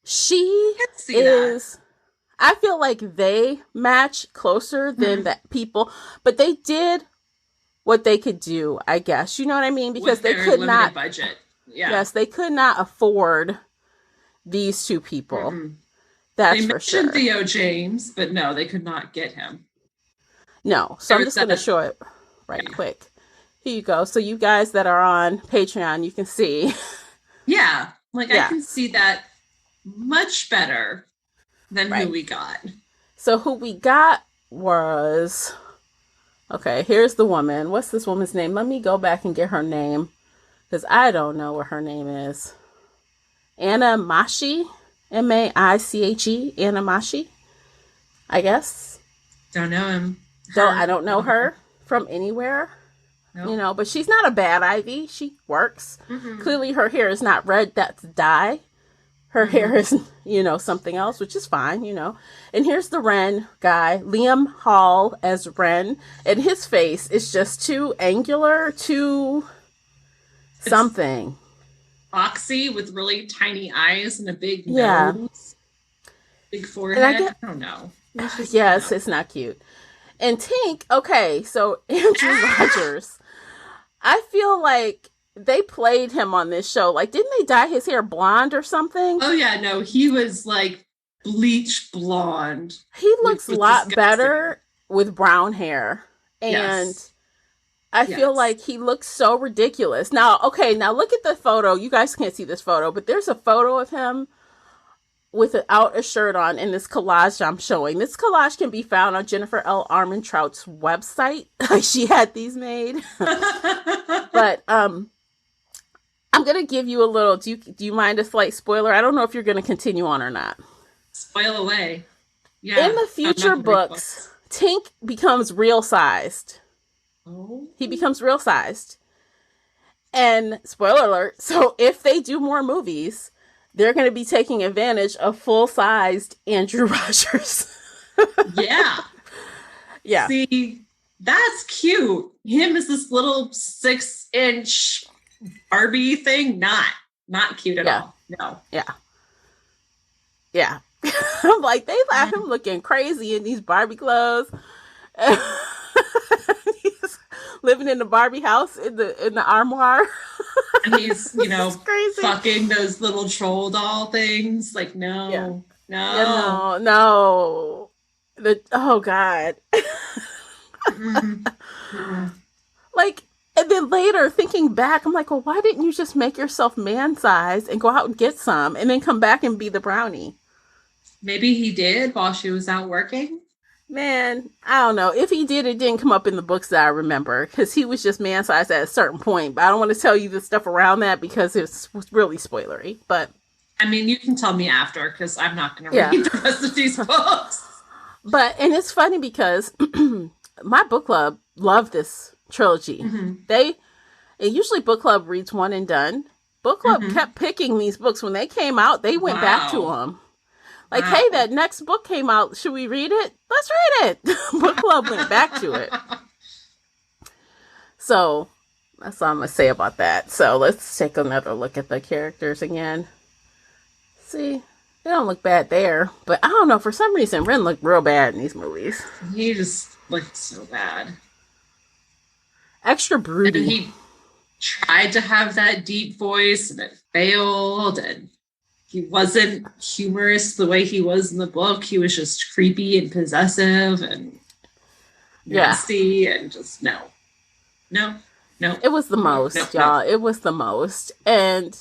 She is... I feel like they match closer than that people, but they did what they could do, I guess. You know what I mean? Because they could not budget. Yeah. Yes, they could not afford these two people. That's for sure. They mentioned Theo James, but no, they could not get him. No. So I'm just going to show it quick. Here you go. So you guys that are on Patreon, you can see. Yeah. I can see that much better than who we got. So who we got was... Okay, here's the woman. What's this woman's name? Let me go back and get her name. Because I don't know what her name is. Anna Mashi? M-A-I-C-H-E? Anna Mashi? I guess. Don't know him. I don't know her from anywhere. Nope. You know, but she's not a bad Ivy. She works. Clearly her hair is not red. That's dye. Her hair is, something else, which is fine, And here's the Ren guy, Liam Hall as Ren. And his face is just too angular, too something. Foxy with really tiny eyes and a big nose. Big forehead. I don't know. It's not cute. And Tink, okay, so Andrew Rogers. I feel like they played him on this show. Didn't they dye his hair blonde or something? Oh, yeah, no. He was, bleach blonde. He looks a lot better with brown hair. And I feel like he looks so ridiculous. Now look at the photo. You guys can't see this photo, but there's a photo of him without a shirt on in this collage I'm showing. This collage can be found on Jennifer L. Armentrout's website. She had these made. But, I'm going to give you a little, do you mind a slight spoiler? I don't know if you're going to continue on or not. Spoil away. Yeah. In the future books, Tink becomes real sized. Oh. He becomes real sized. And spoiler alert, so if they do more movies, they're going to be taking advantage of full-sized Andrew Rogers. Yeah. Yeah. See, that's cute. Him as this little 6-inch Barbie thing, not cute at all. No. Yeah. I'm like, they have him looking crazy in these Barbie clothes. He's living in the Barbie house in the armoire. And he's, crazy. Fucking those little troll doll things. No. Oh God. And then later, thinking back, I'm like, well, why didn't you just make yourself man-sized and go out and get some and then come back and be the brownie? Maybe he did while she was out working. Man, I don't know. If he did, it didn't come up in the books that I remember because he was just man-sized at a certain point. But I don't want to tell you the stuff around that because it's really spoilery. But I mean, you can tell me after because I'm not going to read the rest of these books. And it's funny because my book club loved this trilogy. Usually book club reads one and done. Book club kept picking these books when they came out. They went back to them. Hey, that next book came out. Should we read it? Let's read it. Book club went back to it. So that's all I'm going to say about that. So let's take another look at the characters again. See, They don't look bad there, but I don't know. For some reason, Ren looked real bad in these movies. He just looked so bad. Extra broody. And he tried to have that deep voice, and it failed. And he wasn't humorous the way he was in the book. He was just creepy and possessive and nasty, and just no. It was the most, y'all. It was the most, and.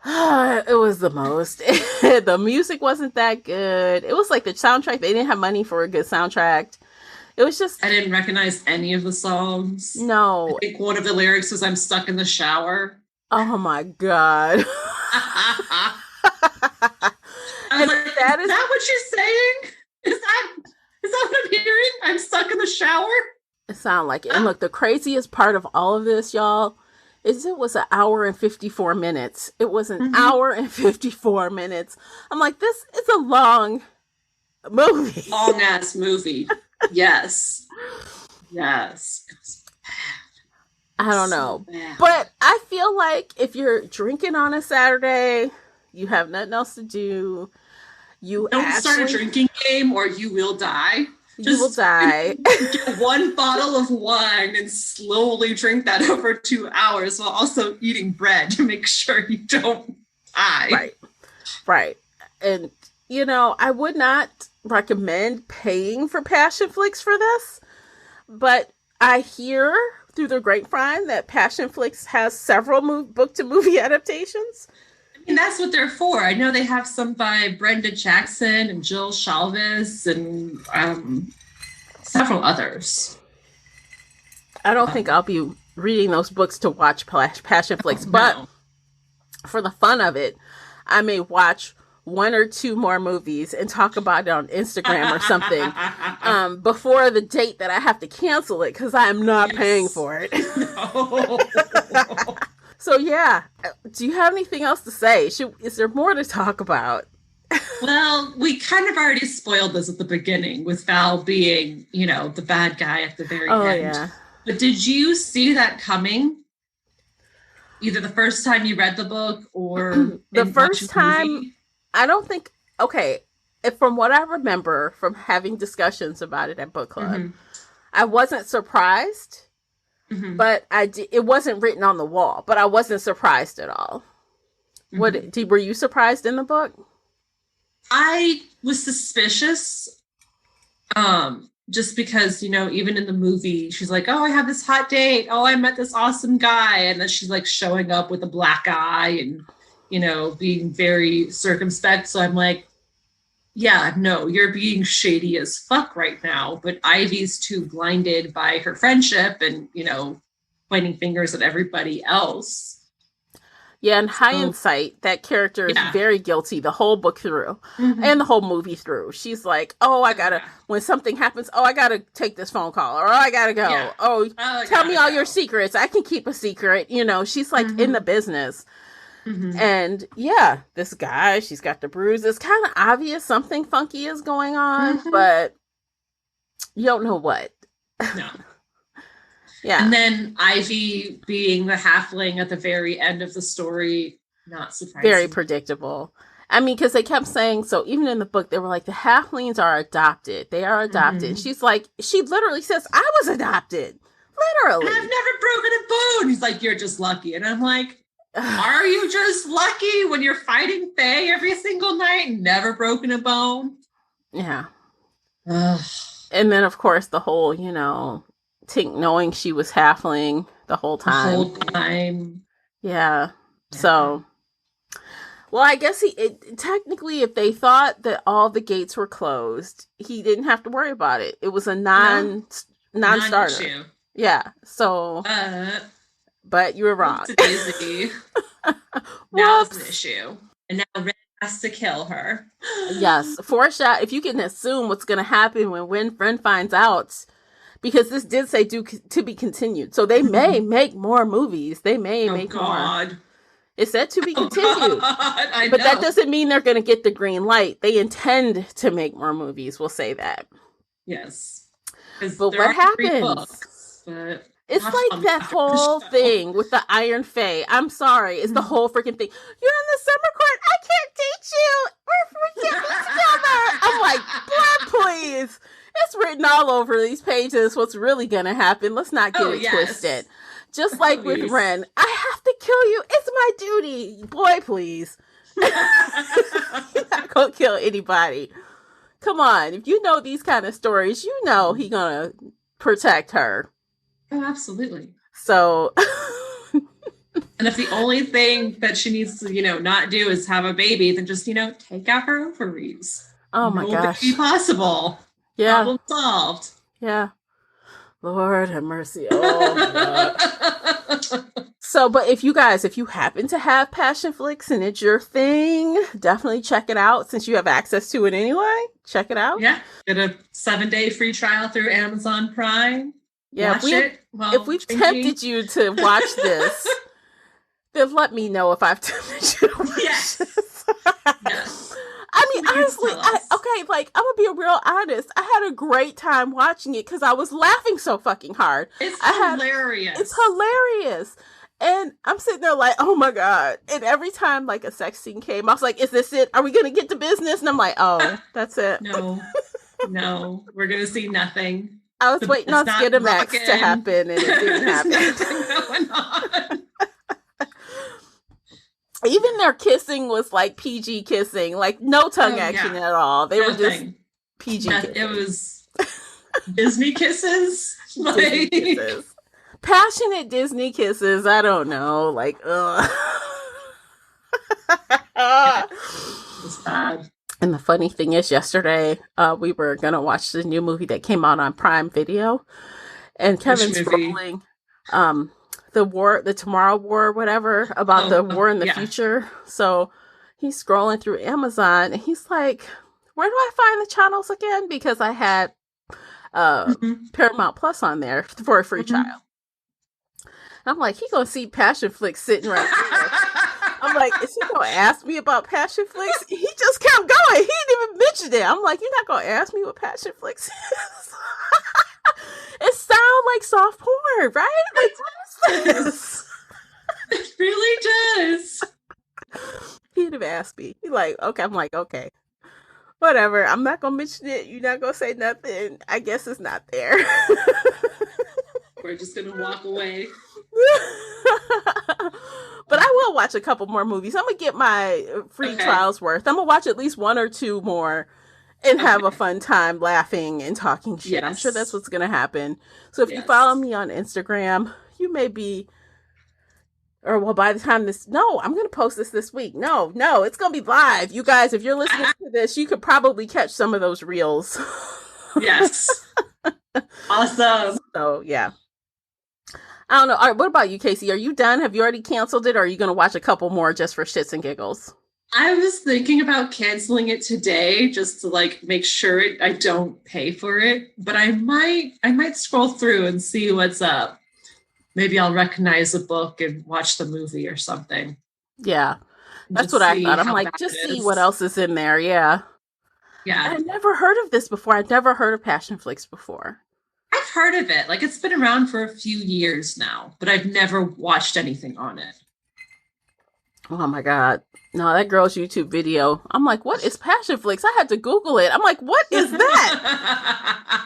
It was the most. The music wasn't that good. It was like the soundtrack. They didn't have money for a good soundtrack. It was just... I didn't recognize any of the songs. No. I think one of the lyrics was, "I'm stuck in the shower." Oh my God. I was like, is that what you're saying? Is that what I'm hearing? I'm stuck in the shower? It sounded like it. And look, the craziest part of all of this, y'all, is it was an hour and 54 minutes. It was an hour and 54 minutes. I'm like, this is a long movie. Long ass movie. Yes. Yes. It was bad. I don't know. But I feel like if you're drinking on a Saturday, you have nothing else to do. Don't start a drinking game or you will die. You will die. Get one bottle of wine and slowly drink that over 2 hours while also eating bread to make sure you don't die. Right. And, I would not recommend paying for Passion Flicks for this, but I hear through the grapevine that Passion Flicks has several book-to-movie adaptations. I mean, that's what they're for. I know they have some by Brenda Jackson and Jill Shalvis and several others. I don't think I'll be reading those books to watch Passion Flicks, but for the fun of it, I may watch one or two more movies and talk about it on Instagram or something before the date that I have to cancel it because I am not paying for it. No. So yeah, do you have anything else to say? Is there more to talk about? Well, we kind of already spoiled this at the beginning with Val being, the bad guy at the very end. Yeah. But did you see that coming? Either the first time you read the book or the first time, I don't think, from what I remember from having discussions about it at book club, I wasn't surprised. But it wasn't written on the wall, but I wasn't surprised at all. Were you surprised in the book? I was suspicious. Just because, even in the movie, she's like, "Oh, I have this hot date. Oh, I met this awesome guy." And then she's like showing up with a black eye and, being very circumspect. So I'm like, yeah, no, you're being shady as fuck right now. But Ivy's too blinded by her friendship and, pointing fingers at everybody else. Yeah, in hindsight, that character is very guilty the whole book through and the whole movie through. She's like, when something happens, I gotta take this phone call or I gotta go. Yeah. Tell me all your secrets. I can keep a secret. She's like in the business. And this guy, she's got the bruise. It's kind of obvious something funky is going on, but you don't know what. No. Yeah. And then Ivy being the halfling at the very end of the story, not surprising. Very predictable. I mean, because they kept saying, so even in the book, they were like, the halflings are adopted. They are adopted. And she's like, she literally says, I was adopted. Literally. And I've never broken a bone. He's like, you're just lucky. And I'm like, are you just lucky when you're fighting Fae every single night and never broken a bone? Yeah. And then, of course, the whole, Tink knowing she was halfling the whole time. Yeah. So, well, I guess technically, if they thought that all the gates were closed, he didn't have to worry about it. It was a non-starter. Non-issue. Yeah. So, but you were wrong. Now it's an issue. And now Red has to kill her. Yes. Foreshadow. If you can assume what's going to happen when Ren finds out, because this did say to be continued. So they may make more movies. They may make more. It said to be continued. But that doesn't mean they're going to get the green light. They intend to make more movies. We'll say that. Yes. But what happens? It's like that whole thing with the Iron Fae. I'm sorry. It's the whole freaking thing. You're in the summer court. I can't date you. We can't be together. I'm like, boy, please. It's written all over these pages what's really going to happen. Let's not get it twisted. Just like with Ren. I have to kill you. It's my duty. Boy, please. You're not going to kill anybody. Come on. If you know these kind of stories, you know he's going to protect her. Oh, absolutely. So, and if the only thing that she needs to, not do is have a baby, then just, take out her ovaries. Oh my gosh. Be possible. Yeah. Problem solved. Yeah. Lord have mercy. Oh my God. So, but if you happen to have Passionflix and it's your thing, definitely check it out since you have access to it anyway. Check it out. Yeah. Get a 7-day free trial through Amazon Prime. Yeah. If we've tempted you to watch this, then let me know if I've tempted you to watch this. Yes. I mean, honestly, I'm gonna be real honest. I had a great time watching it because I was laughing so fucking hard. It's hilarious. It's hilarious. And I'm sitting there like, oh my God. And every time like a sex scene came, I was like, is this it? Are we gonna get to business? And I'm like, oh, that's it. No, we're gonna see nothing. I was waiting on Skinamax to happen and it didn't happen. Going on. Even their kissing was like PG kissing, like no tongue action at all. They were just PG kissing. It was Disney kisses. Disney kisses. Passionate Disney kisses. I don't know. Like, ugh. It's bad. And the funny thing is, yesterday we were going to watch the new movie that came out on Prime Video. And Kevin's scrolling the Tomorrow War, whatever, about the war in the future. So he's scrolling through Amazon and he's like, where do I find the channels again? Because I had Paramount Plus on there for a free trial. And I'm like, he gonna see Passionflix sitting right there. I'm like, is he gonna ask me about Passionflix? He just kept going. He didn't even mention it. I'm like, you're not gonna ask me what Passionflix is? It sounds like soft porn, right? Like, what is this? It really does. He'd have asked me. He's like, okay. I'm like, okay. Whatever. I'm not gonna mention it. You're not gonna say nothing. I guess it's not there. We're just gonna walk away. But I will watch a couple more movies. I'm gonna get my free trials worth. I'm gonna watch at least 1 or 2 more and have a fun time laughing and talking shit. Yes. I'm sure that's what's gonna happen. So if you follow me on Instagram, you may be, or well, by the time I'm gonna post this week. No, it's gonna be live. You guys, if you're listening to this, you could probably catch some of those reels. Yes. Awesome. So yeah. I don't know. All right, what about you, Casey? Are you done? Have you already canceled it, or are you going to watch a couple more just for shits and giggles? I was thinking about canceling it today just to make sure I don't pay for it, but I might scroll through and see what's up. Maybe I'll recognize a book and watch the movie or something. Yeah, that's what I thought. I'm like, just see what else is in there. Yeah. I had never heard of this before. I'd never heard of Passionflix before. I've heard of it. It's been around for a few years now, but I've never watched anything on it. Oh my God. No, that girl's YouTube video. I'm like, what is Passionflix? I had to Google it. I'm like, what is that?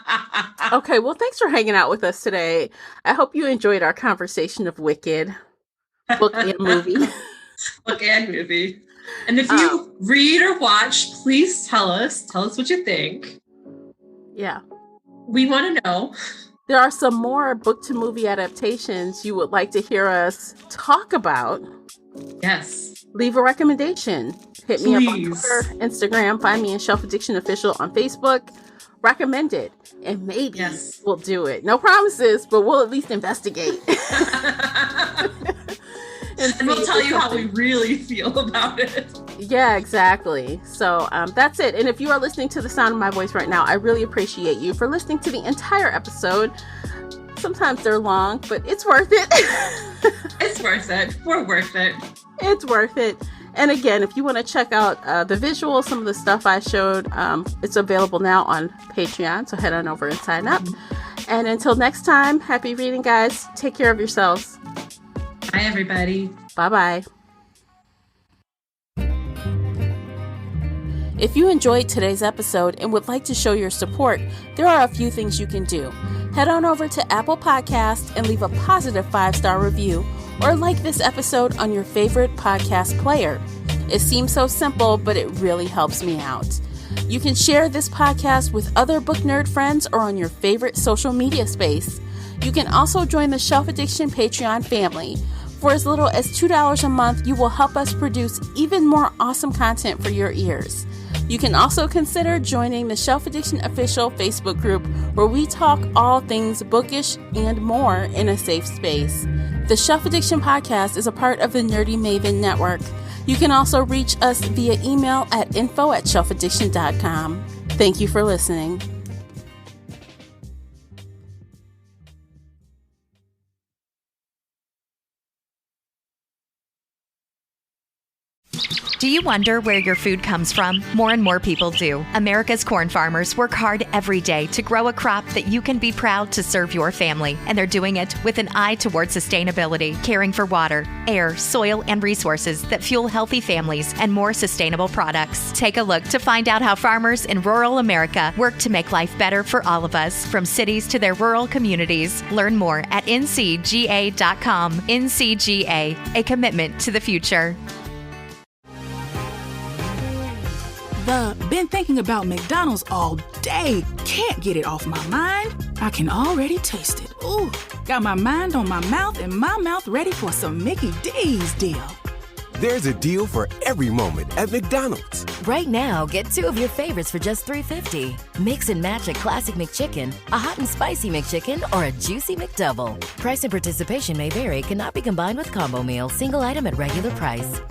Okay, well, thanks for hanging out with us today. I hope you enjoyed our conversation of Wicked, book and movie. Book and movie. And if you read or watch, please tell us what you think. Yeah. We want to know. There are some more book to movie adaptations you would like to hear us talk about. Yes. Leave a recommendation. Hit me up on Twitter, Instagram. Find me in Shelf Addiction Official on Facebook. Recommend it. And maybe we'll do it. No promises, but we'll at least investigate. And we'll tell you how we really feel about it. Yeah, exactly. So that's it. And if you are listening to the sound of my voice right now, I really appreciate you for listening to the entire episode. Sometimes they're long, but it's worth it. It's worth it. We're worth it. It's worth it. And again, if you want to check out the visuals, some of the stuff I showed, it's available now on Patreon. So head on over and sign up. And until next time, happy reading, guys. Take care of yourselves. Bye, everybody. Bye-bye. If you enjoyed today's episode and would like to show your support, there are a few things you can do. Head on over to Apple Podcasts and leave a positive 5-star review, or like this episode on your favorite podcast player. It seems so simple, but it really helps me out. You can share this podcast with other book nerd friends or on your favorite social media space. You can also join the Shelf Addiction Patreon family. For as little as $2 a month, you will help us produce even more awesome content for your ears. You can also consider joining the Shelf Addiction Official Facebook group, where we talk all things bookish and more in a safe space. The Shelf Addiction Podcast is a part of the Nerdy Maven Network. You can also reach us via email at info@shelfaddiction.com. Thank you for listening. Do you wonder where your food comes from? More and more people do. America's corn farmers work hard every day to grow a crop that you can be proud to serve your family. And they're doing it with an eye toward sustainability, caring for water, air, soil, and resources that fuel healthy families and more sustainable products. Take a look to find out how farmers in rural America work to make life better for all of us, from cities to their rural communities. Learn more at ncga.com. NCGA, a commitment to the future. Been thinking about McDonald's all day. Can't get it off my mind. I can already taste it. Ooh, got my mind on my mouth and my mouth ready for some Mickey D's deal. There's a deal for every moment at McDonald's. Right now, get 2 of your favorites for just $3.50. Mix and match a classic McChicken, a hot and spicy McChicken, or a juicy McDouble. Price and participation may vary. Cannot be combined with combo meal. Single item at regular price.